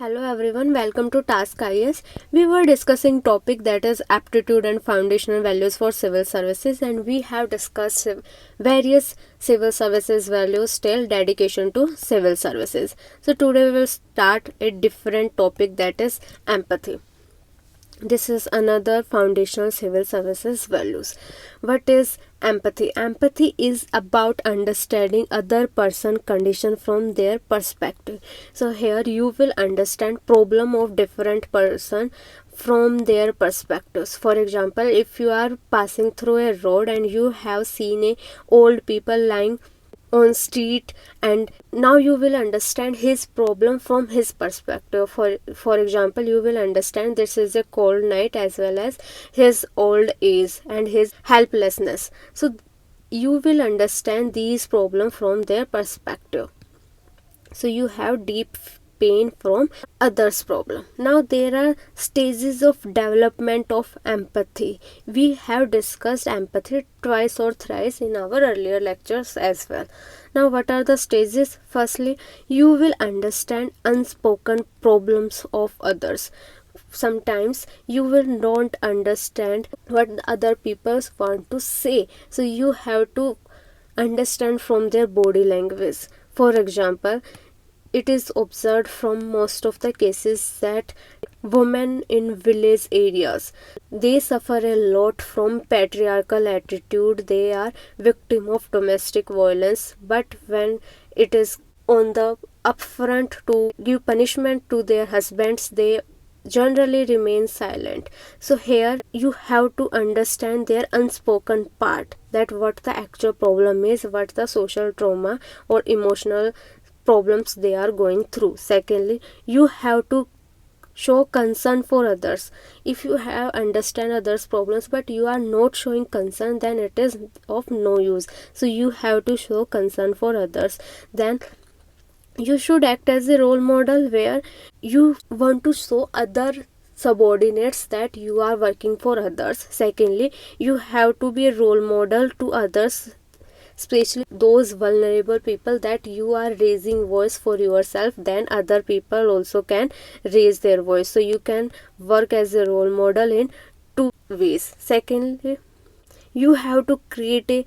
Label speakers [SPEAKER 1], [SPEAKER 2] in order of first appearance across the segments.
[SPEAKER 1] Hello everyone, welcome to Task IS. We were discussing topic that is aptitude and foundational values for civil services, and we have discussed various civil services values till dedication to civil services. So today we will start a different topic, that is empathy. This is another foundational civil services values. What is empathy? Empathy is about understanding other person condition from their perspective. So here you will understand problem of different person from their perspectives. For example, if you are passing through a road and you have seen a old people lying on street, and now you will understand his problem from his perspective. For example, you will understand this is a cold night as well as his old age and his helplessness. So you will understand these problems from their perspective. So you have deep pain from others problem. Now there are stages of development of empathy. We have discussed empathy twice or thrice in our earlier lectures as well. Now what are the stages? Firstly, you will understand unspoken problems of others. Sometimes you will not understand what other people want to say, so you have to understand from their body language. For example, it is observed from most of the cases that women in village areas, they suffer a lot from patriarchal attitude. They are victim of domestic violence, but when it is on the upfront to give punishment to their husbands, they generally remain silent. So here you have to understand their unspoken part, that what the actual problem is, what the social trauma or emotional problems they are going through. Secondly, you have to show concern for others. If you have understand others problems but you are not showing concern, then it is of no use. So you have to show concern for others. Then you should act as a role model, where you want to show other subordinates that you are working for others. Secondly, you have to be a role model to others, especially those vulnerable people, that you are raising voice for yourself, then other people also can raise their voice. So you can work as a role model in two ways. Secondly, you have to create a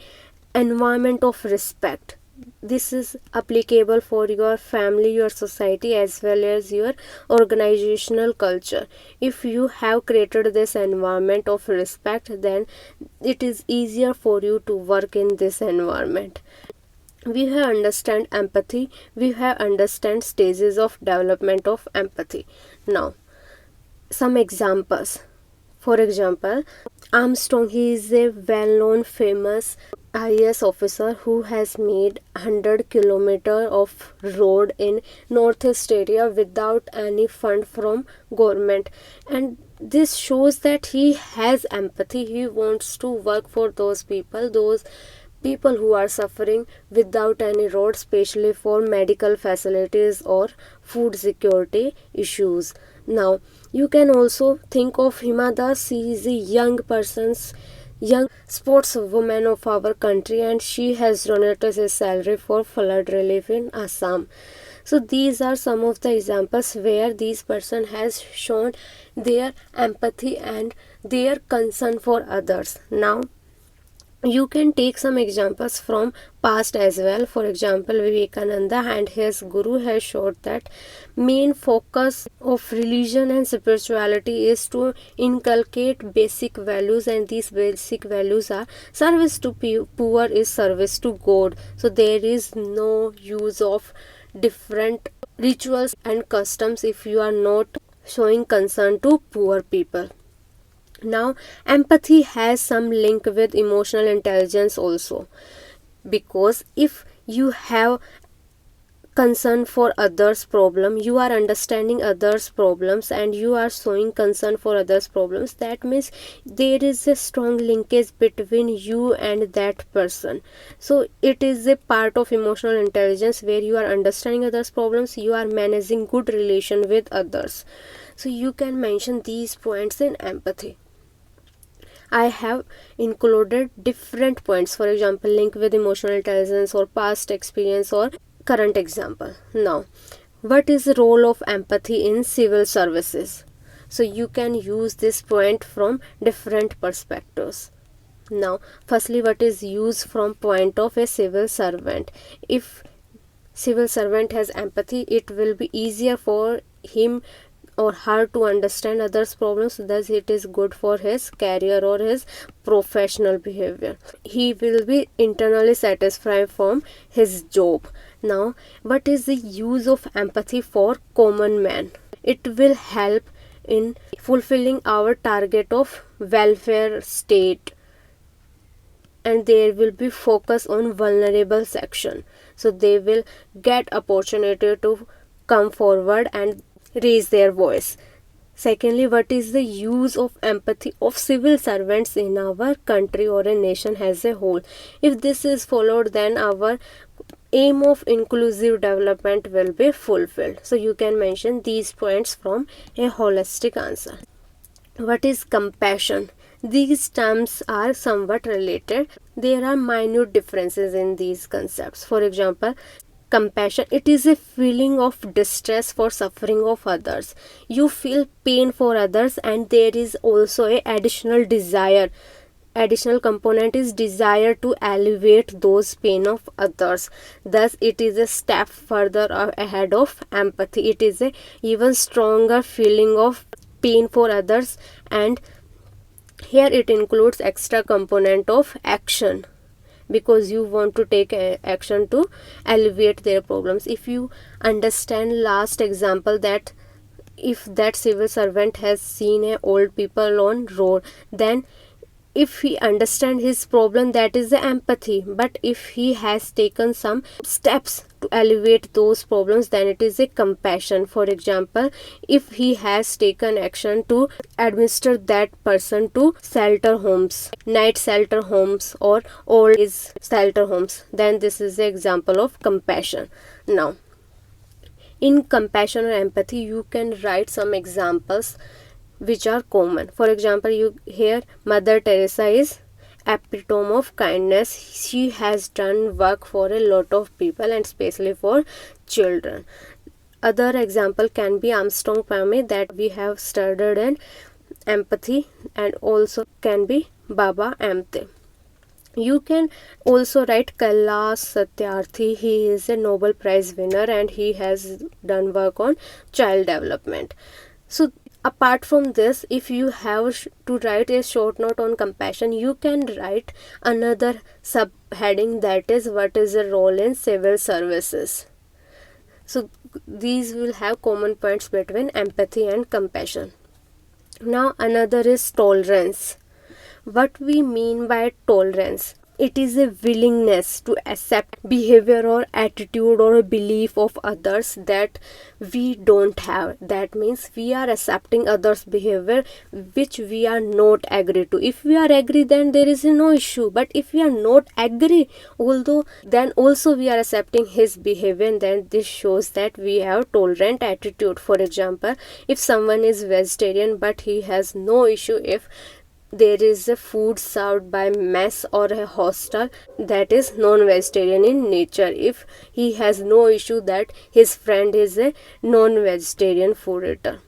[SPEAKER 1] environment of respect. This is applicable for your family, your society, as well as your organizational culture. If you have created this environment of respect, then it is easier for you to work in this environment. We have understand empathy, we have understand stages of development of empathy. Now some examples. For example, Armstrong, he is a well-known famous IAS officer who has made 100 kilometer of road in northeast area without any fund from government, and this shows that he has empathy. He wants to work for those people who are suffering without any road, especially for medical facilities or food security issues. Now you can also think of Hima Das. She is a young sportswoman of our country, and she has donated a salary for flood relief in Assam. So these are some of the examples where this person has shown their empathy and their concern for others. Now you can take some examples from past as well. For example, Vivekananda and his guru has showed that main focus of religion and spirituality is to inculcate basic values, and these basic values are service to poor is service to God. So there is no use of different rituals and customs if you are not showing concern to poor people. Now empathy has some link with emotional intelligence also, because if you have concern for others problem, you are understanding others problems and you are showing concern for others problems, that means there is a strong linkage between you and that person. So it is a part of emotional intelligence, where you are understanding others problems, you are managing good relation with others. So you can mention these points in empathy. I have included different points, for example, link with emotional intelligence or past experience or current example. Now, what is the role of empathy in civil services? So you can use this point from different perspectives. Now, firstly, what is used from point of a civil servant? If civil servant has empathy, it will be easier for him or her to understand others' problems, thus it is good for his career or his professional behavior. He will be internally satisfied from his job. Now, what is the use of empathy for common man? It will help in fulfilling our target of welfare state, and there will be focus on vulnerable section, so they will get opportunity to come forward and raise their voice. Secondly, what is the use of empathy of civil servants in our country or a nation as a whole? If this is followed, then our aim of inclusive development will be fulfilled. So you can mention these points from a holistic answer. What is compassion? These terms are somewhat related. There are minute differences in these concepts. For example, compassion, it is a feeling of distress for suffering of others. You feel pain for others, and there is also a additional desire. Additional component is desire to alleviate those pain of others. Thus, it is a step further ahead of empathy. It is a even stronger feeling of pain for others, and here it includes extra component of action, because you want to take action to alleviate their problems. If you understand last example, that if that civil servant has seen a old people on road, then if he understand his problem, that is the empathy. But if he has taken some steps to alleviate those problems, then it is a compassion. For example, if he has taken action to administer that person to shelter homes, night shelter homes or old age shelter homes, then this is the example of compassion. Now, in compassion or empathy, you can write some examples which are common. For example, you hear Mother Teresa is epitome of kindness. She has done work for a lot of people, and especially for children. Other example can be Armstrong Pame, that we have studied in empathy, and also can be Baba Amte. You can also write Kailash Satyarthi. He is a Nobel Prize winner, and he has done work on child development. So apart from this, if you have to write a short note on compassion, you can write another subheading, that is what is the role in civil services. So these will have common points between empathy and compassion. Now another is tolerance. What we mean by tolerance? It is a willingness to accept behavior or attitude or a belief of others that we don't have. That means we are accepting others' behavior which we are not agree to. If we are agree, then there is no issue. But if we are not agree, although then also we are accepting his behavior, and then this shows that we have tolerant attitude. For example, if someone is vegetarian but he has no issue if there is a food served by mess or a hostel that is non-vegetarian in nature, if he has no issue that his friend is a non-vegetarian food eater.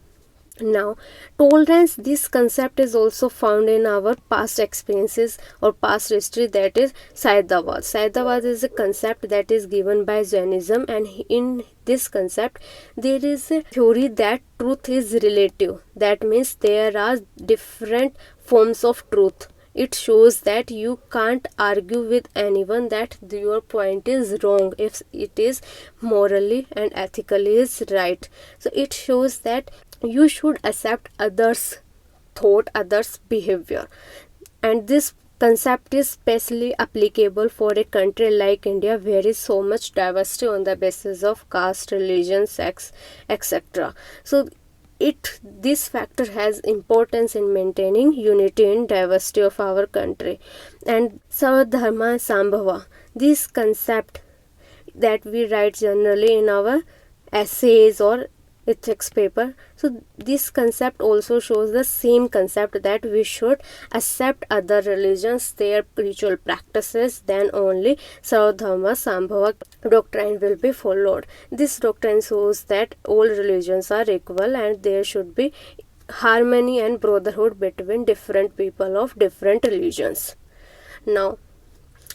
[SPEAKER 1] Now, tolerance, this concept is also found in our past experiences or past history, that is Sahyadavad. Sahyadavad is a concept that is given by Jainism, and in this concept there is a theory that truth is relative. That means there are different forms of truth. It shows that you can't argue with anyone that your point is wrong if it is morally and ethically is right. So it shows that you should accept others' thought, others' behavior, and this concept is especially applicable for a country like India, where is so much diversity on the basis of caste, religion, sex, etc. So this factor has importance in maintaining unity and diversity of our country. And Sarvadharma Sambhava, this concept that we write generally in our essays or ethics paper. So this concept also shows the same concept, that we should accept other religions, their ritual practices, then only Sarvodharma Sambhava doctrine will be followed. This doctrine shows that all religions are equal and there should be harmony and brotherhood between different people of different religions. Now,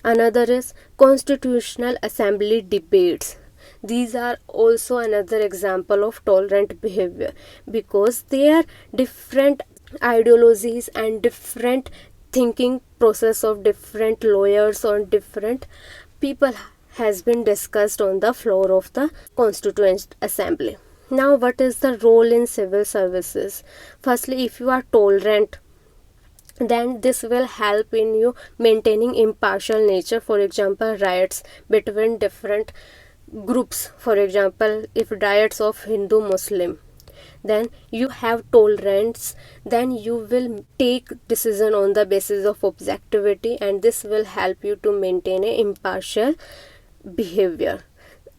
[SPEAKER 1] another is Constitutional Assembly debates. These are also another example of tolerant behavior, because they are different ideologies and different thinking process of different lawyers or different people has been discussed on the floor of the Constituent Assembly. Now, what is the role in civil services? Firstly, if you are tolerant, then this will help in you maintaining impartial nature. For example, riots between different groups, for example, if riots of Hindu Muslim, then you have tolerance, then you will take decision on the basis of objectivity, and this will help you to maintain a impartial behavior.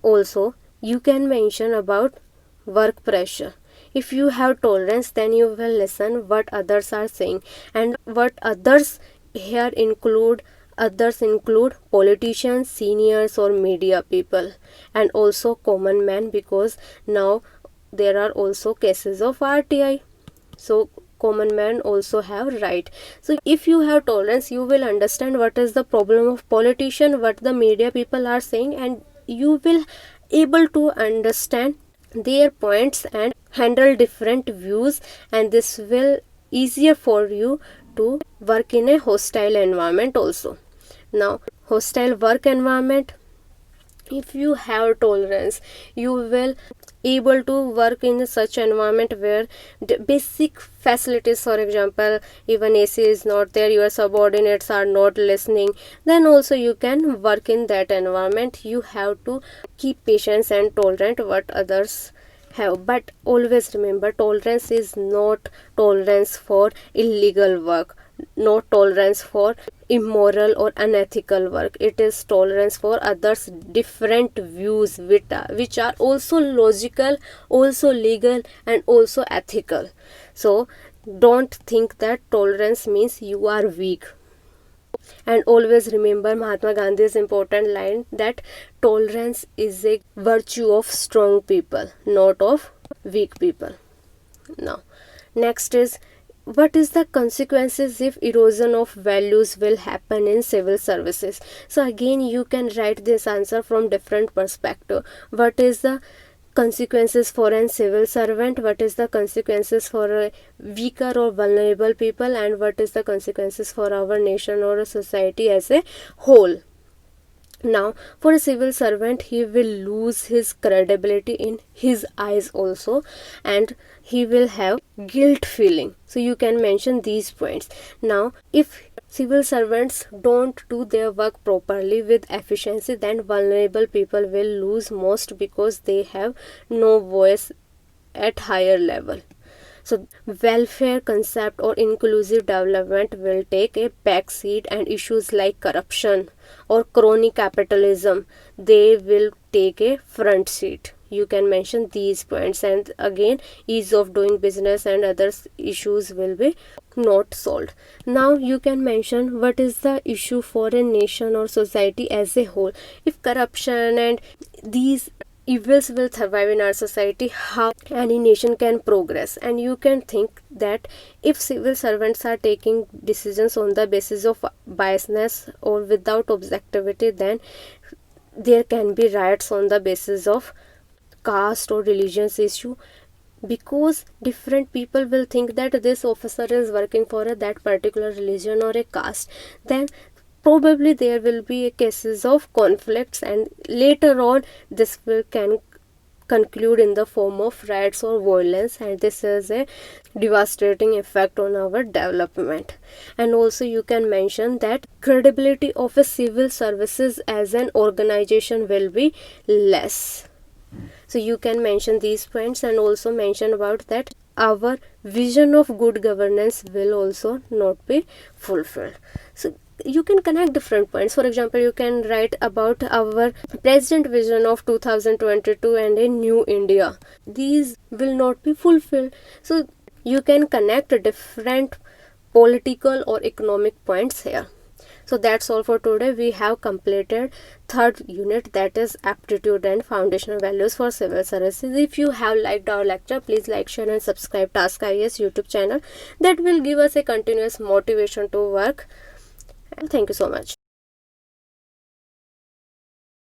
[SPEAKER 1] Also, you can mention about work pressure. If you have tolerance, then you will listen what others are saying, and what others here include politicians, seniors or media people, and also common man, because now there are also cases of RTI, so common man also have right. So if you have tolerance, you will understand what is the problem of politician, what the media people are saying, and you will able to understand their points and handle different views, and this will easier for you to work in a hostile environment also. Now, hostile work environment, if you have tolerance, you will able to work in such environment where the basic facilities, for example, even AC is not there, your subordinates are not listening, then also you can work in that environment. You have to keep patience and tolerant what others have, but always remember, tolerance is not tolerance for illegal work, not tolerance for immoral or unethical work. It is tolerance for others' different views, which are also logical, also legal, and also ethical. So don't think that tolerance means you are weak. And always remember Mahatma Gandhi's important line, that tolerance is a virtue of strong people, not of weak people. Now, next is, what is the consequences if erosion of values will happen in civil services? So again, you can write this answer from different perspective. What is the consequences for an civil servant, what is the consequences for a weaker or vulnerable people, and what is the consequences for our nation or a society as a whole. Now, for a civil servant, he will lose his credibility in his eyes also, and he will have guilt feeling. So you can mention these points. Now, if civil servants don't do their work properly with efficiency, then vulnerable people will lose most, because they have no voice at higher level. So welfare concept or inclusive development will take a back seat, and issues like corruption or crony capitalism, they will take a front seat. You can mention these points, and again, ease of doing business and other issues will be not solved. Now you can mention what is the issue for a nation or society as a whole. If corruption and these evils will survive in our society, how any nation can progress. And you can think that if civil servants are taking decisions on the basis of biasness or without objectivity, then there can be riots on the basis of caste or religious issue, because different people will think that this officer is working for that particular religion or a caste. Then probably there will be cases of conflicts, and later on this can conclude in the form of riots or violence, and this is a devastating effect on our development. And also you can mention that credibility of a civil services as an organization will be less. So you can mention these points, and also mention about that our vision of good governance will also not be fulfilled. So you can connect different points. For example, you can write about our president vision of 2022 and a new India. These will not be fulfilled. So you can connect different political or economic points here. So that's all for today. We have completed third unit, that is aptitude and foundational values for civil services. If you have liked our lecture, please like, share and subscribe Task IAS YouTube channel. That will give us a continuous motivation to work. And thank you so much.